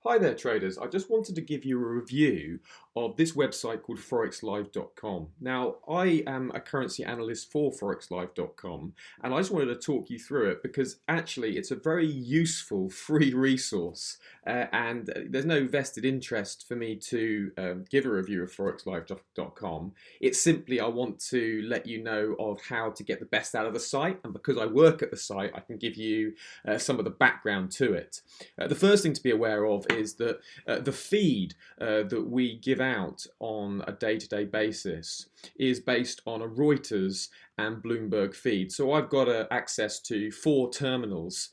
Hi there, traders. I just wanted to give you a review of this website called Forexlive.com. Now, I am a currency analyst for Forexlive.com, and I just wanted to talk you through it because actually it's a very useful free resource, and there's no vested interest for me to give a review of Forexlive.com. It's simply I want to let you know of how to get the best out of the site, and because I work at the site, I can give you some of the background to it. The first thing to be aware of is that the feed that we give out on a day-to-day basis is based on a Reuters and Bloomberg feed. So I've got access to 4 terminals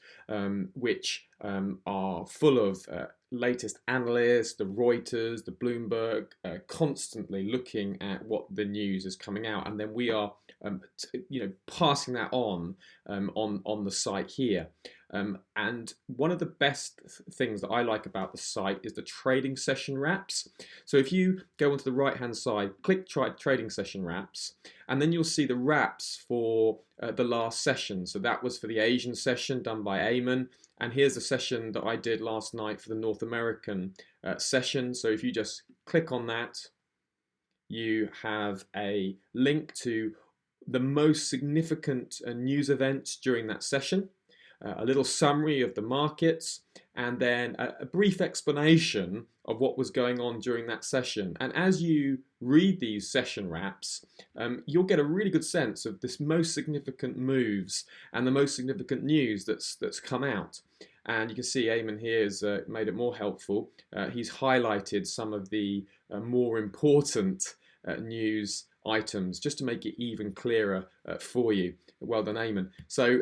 which are full of latest analysts, the Reuters, the Bloomberg, constantly looking at what the news is coming out, and then we are passing that on the site here. And one of the best things that I like about the site is the trading session wraps. So if you go onto the right hand side, click trading session wraps, and then you'll see the wraps for the last session. So that was for the Asian session done by Eamon. And here's the session that I did last night for the North American session. So if you just click on that, you have a link to the most significant news events during that session, a little summary of the markets, and then a brief explanation of what was going on during that session. And as you read these session wraps, you'll get a really good sense of this most significant moves and the most significant news that's come out. And you can see Eamon here has made it more helpful. He's highlighted some of the more important news items just to make it even clearer for you. Well done, Eamon. So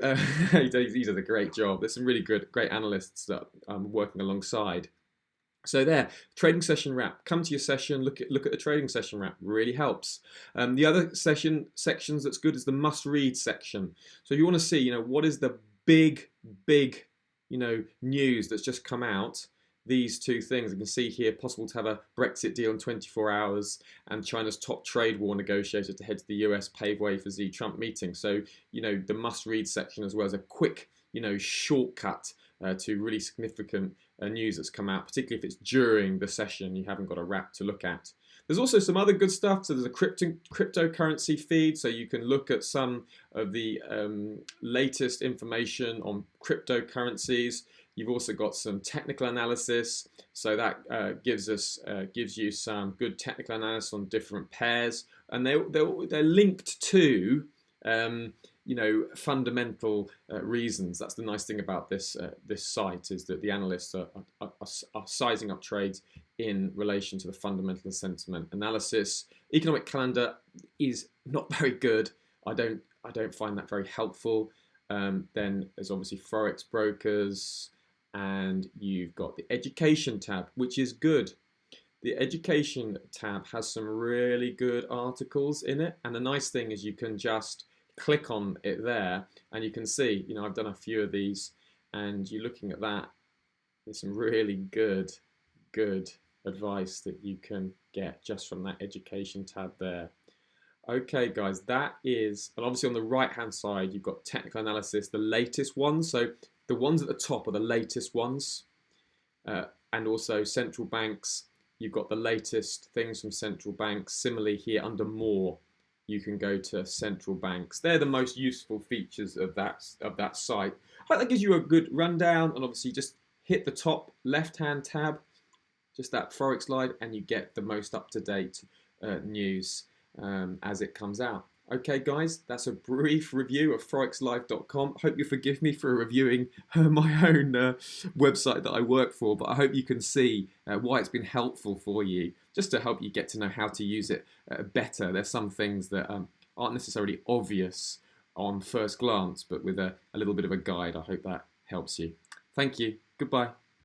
he does a great job. There's some really great analysts that I'm working alongside. So there, trading session wrap. Come to your session, look at the trading session wrap. Really helps. The other sections that's good is the must read section. So if you want to see, what is the big, news that's just come out. These 2 things you can see here: possible to have a Brexit deal in 24 hours, and China's top trade war negotiator to head to the US pave way for the Trump meeting. So the must read section as well as a quick shortcut to really significant news that's come out, particularly if it's during the session you haven't got a wrap to look at. There's also some other good stuff. So there's a cryptocurrency feed, so you can look at some of the latest information on cryptocurrencies. You've also got some technical analysis, so that gives you some good technical analysis on different pairs, and they're linked to fundamental reasons. That's the nice thing about this site, is that the analysts are sizing up trades in relation to the fundamental sentiment analysis. Economic calendar is not very good. I don't find that very helpful. Then there's obviously Forex brokers, and you've got the education tab, which is good. The education tab has some really good articles in it, and the nice thing is you can just click on it there and you can see, I've done a few of these, and you're looking at that. There's some really good advice that you can get just from that education tab there. Okay, guys, that is, and obviously on the right hand side you've got technical analysis, the latest ones. So the ones at the top are the latest ones, and also central banks. You've got the latest things from central banks. Similarly here under more, you can go to central banks. They're the most useful features of that site. I hope that gives you a good rundown, and obviously just hit the top left hand tab, just that Forexlive, and you get the most up-to-date news as it comes out. Okay, guys, that's a brief review of Forexlive.com. Hope you forgive me for reviewing my own website that I work for, but I hope you can see why it's been helpful for you, just to help you get to know how to use it better. There's some things that aren't necessarily obvious on first glance, but with a little bit of a guide, I hope that helps you. Thank you. Goodbye.